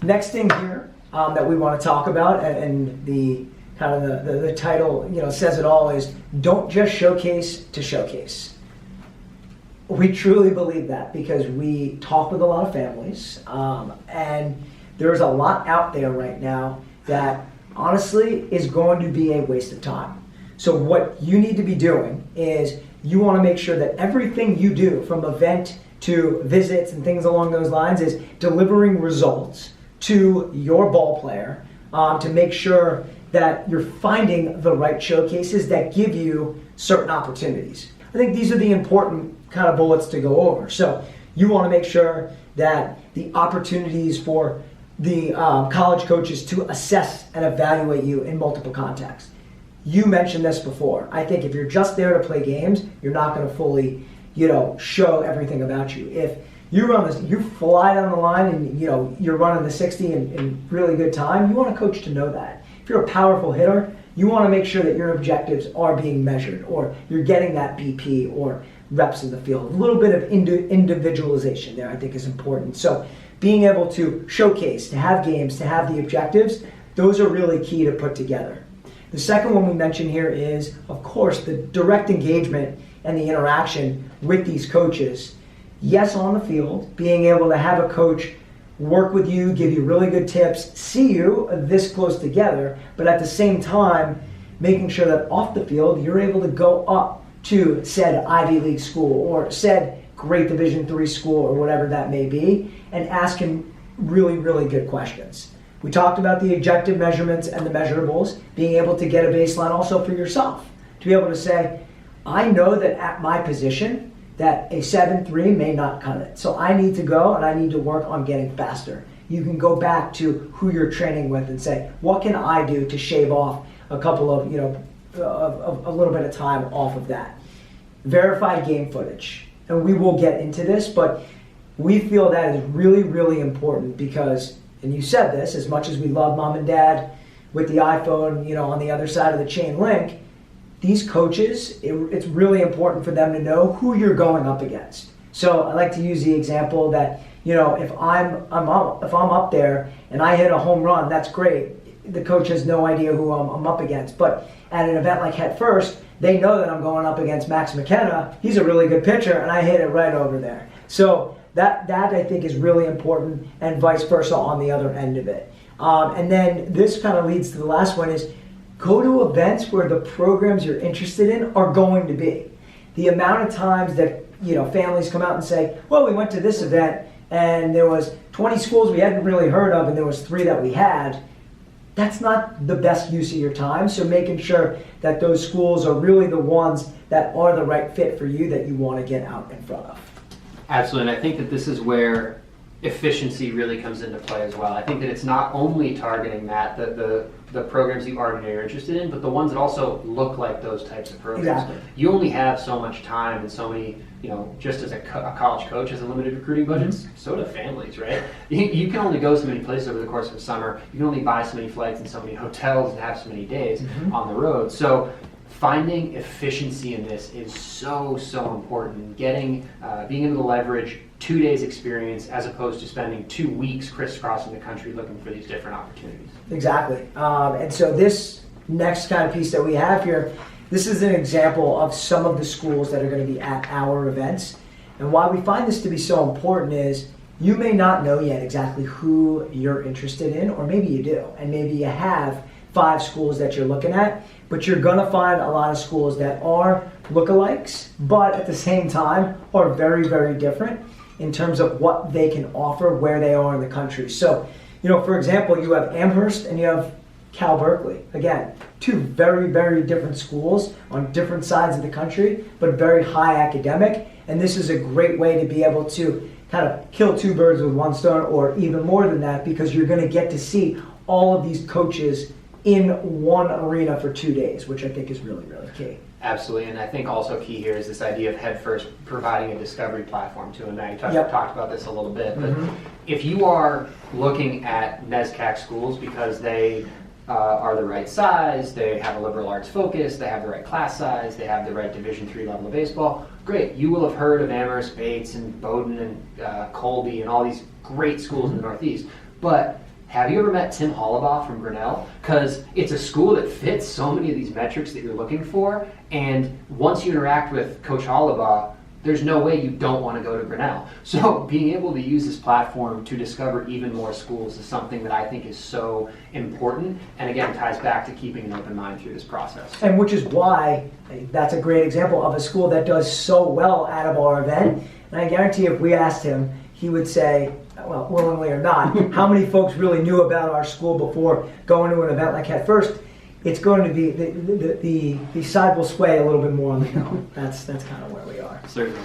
Next thing here that we want to talk about, and the kind of the title, says it all, is don't just showcase to showcase. We truly believe that because we talk with a lot of families, and there's a lot out there right now that honestly is going to be a waste of time. So what you need to be doing is you want to make sure that everything you do, from event to visits and things along those lines, is delivering results to your ball player, to make sure that you're finding the right showcases that give you certain opportunities. I think these are the important kind of bullets to go over. So you want to make sure that the opportunities for the college coaches to assess and evaluate you in multiple contexts. You mentioned this before. I think if you're just there to play games, you're not going to fully, show everything about you. If you run this, you fly down the line and you're running the 60 in really good time, you want a coach to know that. If you're a powerful hitter, you want to make sure that your objectives are being measured, or you're getting that BP or reps in the field. A little bit of individualization there, I think, is important. So being able to showcase, to have games, to have the objectives, those are really key to put together. The second one we mentioned here is, of course, the direct engagement and the interaction with these coaches. Yes, on the field, being able to have a coach work with you, give you really good tips, see you this close together, but at the same time, making sure that off the field, you're able to go up to said Ivy League school or said great Division III school or whatever that may be, and ask him really, really good questions. We talked about the objective measurements and the measurables, being able to get a baseline also for yourself, to be able to say, I know that at my position, that a 7.3 may not cut it. So I need to go and I need to work on getting faster. You can go back to who you're training with and say, what can I do to shave off a couple of, a little bit of time off of that. Verified game footage. And we will get into this, but we feel that is really, really important because, and you said this, as much as we love mom and dad with the iPhone, on the other side of the chain link, these coaches, it's really important for them to know who you're going up against. So I like to use the example that, if I'm up there and I hit a home run, that's great. The coach has no idea who I'm up against. But at an event like Headfirst, they know that I'm going up against Max McKenna. He's a really good pitcher, and I hit it right over there. So that I think is really important, and vice versa on the other end of it. And then this kind of leads to the last one is, go to events where the programs you're interested in are going to be. The amount of times that families come out and say, well, we went to this event and there was 20 schools we hadn't really heard of and there was 3 that we had. That's not the best use of your time. So making sure that those schools are really the ones that are the right fit for you that you want to get out in front of. Absolutely, and I think that this is where efficiency really comes into play as well. I think that it's not only targeting the programs you already know you're interested in, but the ones that also look like those types of programs. Exactly. You only have so much time and so many, just as a college coach has unlimited recruiting budgets, Mm-hmm. so do families, right? You can only go so many places over the course of a summer. You can only buy so many flights and so many hotels and have so many days on the road. So finding efficiency in this is so important. Being able to leverage 2 days experience as opposed to spending 2 weeks crisscrossing the country looking for these different opportunities. Exactly. And so this next kind of piece that we have here, this is an example of some of the schools that are going to be at our events. And why we find this to be so important is you may not know yet exactly who you're interested in, or maybe you do, and maybe you have 5 schools that you're looking at, but you're going to find a lot of schools that are lookalikes, but at the same time are very, very different in terms of what they can offer, where they are in the country. So, for example, you have Amherst and you have Cal Berkeley. Again, 2 very, very different schools on different sides of the country, but very high academic. And this is a great way to be able to kind of kill 2 birds with 1 stone, or even more than that, because you're going to get to see all of these coaches in one arena for 2 days, which I think is really, really key. Absolutely, and I think also key here is this idea of Headfirst providing a discovery platform too. And I talked about this a little bit, but if you are looking at NESCAC schools because they are the right size, they have a liberal arts focus, they have the right class size, they have the right Division III level of baseball, great. You will have heard of Amherst, Bates, and Bowdoin, and Colby, and all these great schools in the Northeast. But have you ever met Tim Hollabaugh from Grinnell? Because it's a school that fits so many of these metrics that you're looking for, and once you interact with Coach Hollabaugh, there's no way you don't want to go to Grinnell. So being able to use this platform to discover even more schools is something that I think is so important, and again ties back to keeping an open mind through this process. And which is why that's a great example of a school that does so well out of our event. And I guarantee if we asked him, he would say, well, willingly or not, how many folks really knew about our school before going to an event like Headfirst? It's going to be, the side will sway a little bit more on the no. That's kind of where we are. Certainly.